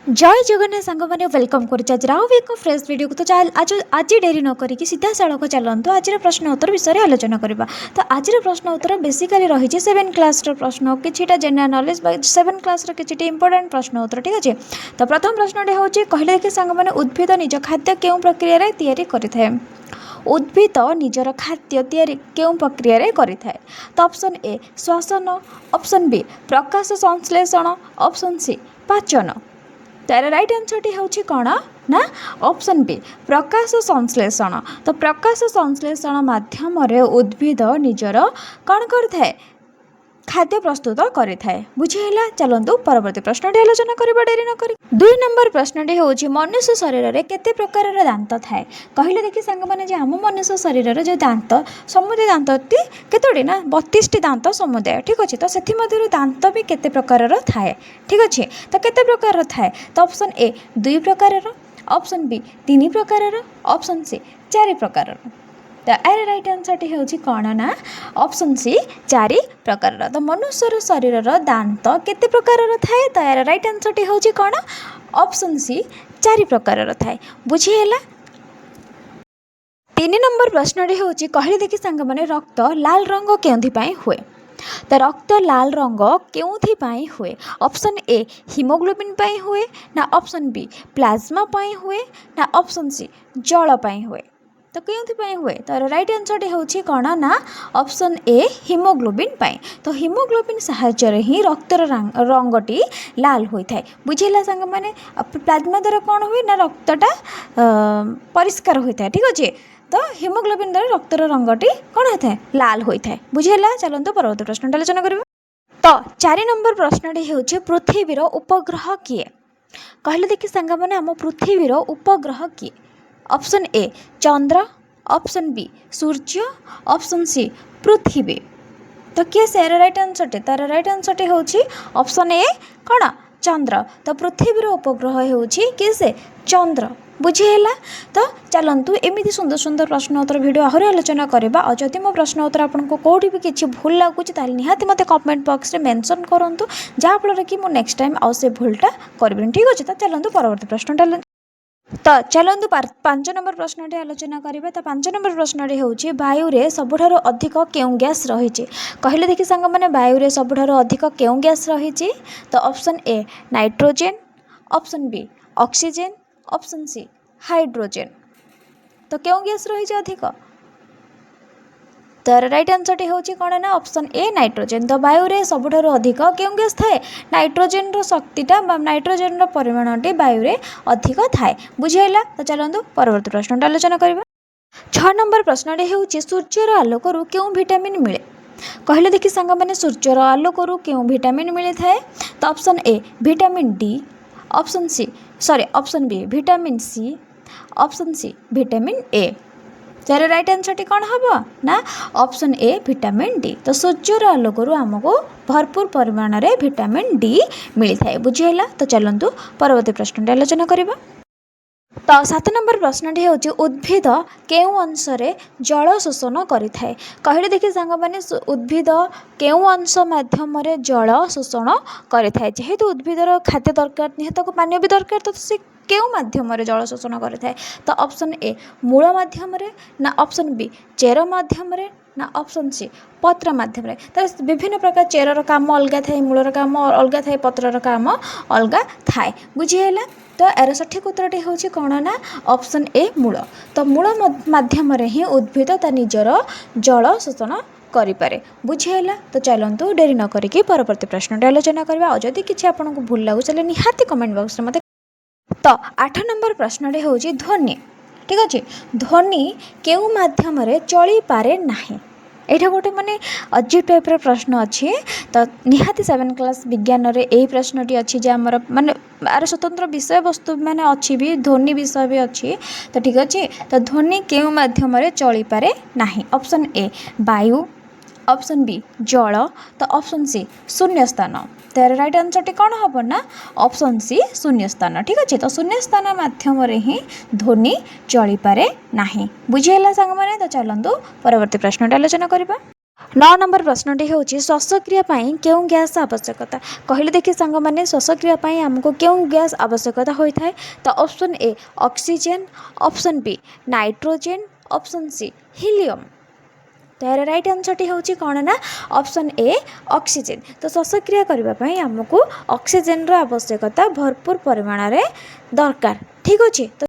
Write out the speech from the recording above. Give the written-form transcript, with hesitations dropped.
जय जगन्नाथ सांग मैंने वेलकम कर एक फ्रेश वीडियो को तो आज आज डेरी न करी सीधा साड़क चलतु आज प्रश्न उत्तर विषय में आलोचना करवा। तो आज प्रश्न उत्तर बेसिकली रही 7 क्लास प्रश्न किटा जनरल नॉलेज 7 क्लास किसी इंपोर्टेंट प्रश्न उत्तर ठीक अच्छे। तो प्रथम प्रश्न हूँ कहले कि सांग मैंने उद्भिद निज खाद्य क्यों प्रक्रिया करें। उद्भिद निजर खाद्य क्यों प्रक्रिया करें। तो ऑप्शन ए श्वसन, ऑप्शन बी प्रकाश संश्लेषण, ऑप्शन सी पाचन। तार राइट आंसर टी हूँ कौन ना ऑप्शन बी प्रकाश संश्लेषण। तो प्रकाश संश्लेषण माध्यम उद्भिद निजर कौन करता खाद्य प्रस्तुत करें। बुझीला चलतु परवर्ती प्रश्न आलोचना करबा डेरी न करी। 2 नंबर प्रश्न हूँ मनुष्य शरीर में केते प्रकार दांत थाए। कहले देखी सांग मैंने आम मनुष्य शरीर जो दांत समुदाय दांत केतोटी ना 32 दांत समुदाय ठीक अच्छे। तो से दांत भी केते प्रकार थाए ठीक अच्छे। तो केते प्रकार थाए। तो ऑप्शन ए 2 प्रकार, ऑप्शन बी 3 प्रकार, ऑप्शन सी 4 प्रकार। तो यार राइट आंसर टी हूँ कौन ना ऑप्शन सी 4 प्रकार। तो मनुष्य शरीर दांत केते प्रकार थाए। तो यार राइट आंसर टी हूँ कौन ऑप्शन सी 4 प्रकार थाए। बुझीला 3 नंबर प्रश्न हूँ कहले देखी सांग मैंने रक्त लाल रंग क्यों हुए। तो रक्त लाल रंग क्यों हुए। ऑप्शन ए हिमोग्लोबिन हुए ना, ऑप्शन बी प्लाज्मा हुए ना, ऑप्शन सी जल हुए। तो क्यों हुए। तो राइट आंसर टी हूँ कौन ना ऑप्शन ए हिमोग्लोबिन। तो हिमोग्लोबिन साहाय्य ही रक्तर रंगटी लाल होता है। बुझेगा सांग मैंने प्लाज्मा द्वारा कौन हुए ना रक्तटा परिष्कार होता है ठीक अच्छे। तो हिमोग्लोबिन द्वारा रक्तर रंगटी कौन होता है लाल होता है। बुझेगा चलते परवर्ती प्रश्न आलोचना करवा। तो 4 नंबर प्रश्न हूँ पृथ्वीर उपग्रह किए। कहले देखी सांग मैंने आम पृथ्वीर उपग्रह किए। ऑप्शन ए चंद्र, ऑप्शन बी सूर्य, ऑप्शन सी पृथ्वी। तो किए से राइट आंसर टे। तार राइट आंसर टे हूँ ऑप्शन ए कौन चंद्र। तो पृथ्वीर उपग्रह हूँ किए से चंद्र। बुझीला। तो चलतु एमती सुंदर सुंदर प्रश्न उत्तर वीडियो आहरी आलोचना करवा। और जदि मो प्रश्न उत्तर आपको कौटी भी किसी भूल लगुच निहाती मत कमेंट बॉक्स में मेंशन करूँ जहाँफल कि मुझे नेक्स्ट टाइम आउ से भूलटा करें ठीक अच्छे। तो चलतु परवर्ती प्रश्न तो चलतु 5 नंबर प्रश्न आलोचना करवा। तो 5 नंबर प्रश्न हूँ वायु रे सबुठारु अधिक क्यों गैस रही। कहले देखी सांग मैंने वायु रे सबुठारु अधिक क्यों गैस रही। तो option A nitrogen, option B oxygen, option C hydrogen. तो क्यों गैस रही अधिक। तो राइट आंसर टी हूँ कौन ना ऑप्शन ए नाइट्रोजेन। तो वायु रे सबुठारु अधिक क्यों गैस थाए नाइट्रोजेन शक्तिटा नाइट्रोजेन परिमाणटी वायु रे अधिक थाए। बुझेगा। तो चलतु परवर्ती प्रश्न आलोचना करवा। 6 नंबर प्रश्न हूँ सूर्यर आलोकरू क्यों विटामिन मिले। कहले देखी सांग मैंने सूर्यर आलोकरू क्यों विटामिन मिले थाए। तो option A vitamin D, option B vitamin C, option C vitamin A. तार राइट आंसर टी कौन हम ना ऑप्शन ए विटामिन डी। तो सूर्यर आलोकरू आमको भरपूर परिमाण में विटामिन डी मिलता है। बुझीला। तो चलतु परवर्ती प्रश्न आलोचना करवा। तो 7 नंबर प्रश्न हूँ उद्भिद केउं अंश जल शोषण करें। कहले देखिए सांग मैंने उद्भिद केउं अंश माध्यम जल शोषण करें। जेहेतु उद्भिदर खाद्य दरकार निहत पानी भी दरकार। तो सी केउं माध्यम जल शोषण करें। तो ऑप्शन ए मूल माध्यम ना, ऑप्शन बी चेर माध्यम ना, ऑप्शन सी पत्र माध्यम। तो विभिन्न प्रकार चेरर काम अलग थाए, मूलर काम अलग थाए, पत्रर काम अलग थाए। बुझीला। तो यार सठिक उत्तरटी हूँ कौन ना ऑप्शन ए मूल। तो मूल माध्यम ही उद्भिद ता निजर जल शोषण करें। बुझीला। तो चलतु डेरी न करी परवर्ती प्रश्न आलोचना करवा। और जदि किसी आपको भूल लगुच निहाती कमेंट बॉक्स में मत। तो 8 नंबर प्रश्न हूँ ध्वनि ठीक अच्छे। ध्वनि केउं माध्यम चली पारे नाही। यहाँ गोटे माने अजीब टाइप प्रश्न अच्छी। तो निहाती 7 क्लास विज्ञान रे यही प्रश्नटी अच्छी जे आमर माने आर स्वतंत्र विषय वस्तु माने अच्छी भी ध्वनि विषय भी अच्छी। तो ठीक अच्छे। तो ध्वनि केउं माध्यम चली पारे नाही। ऑप्शन ए वायु, ऑप्शन बी जल, तो ऑप्शन सी शून्य स्थान। तो राइट आंसर टी कौन हम ना ऑप्शन सी शून्य स्थान ठीक अच्छे। तो शून्य स्थान माध्यम ही ध्वनि चली पारे नाही। बुझीला सांग मैंने। तो चलतु परवर्ती प्रश्न आलोचना करवा। नौ नंबर प्रश्नटी हूँ श्वासक्रिया क्यों गैस आवश्यकता कहले देखिए सांग मैंने श्वासक्रिया आमको क्यों गैस आवश्यकता होता है तो option A oxygen, option B nitrogen, option C helium. तो यार राइट आंसर हूँ कौन ना ऑप्शन ए ऑक्सीजन। तो श्वासक्रिया करने आमको ऑक्सीजन आवश्यकता भरपूर परिमाण दरकार। ठीक अच्छे।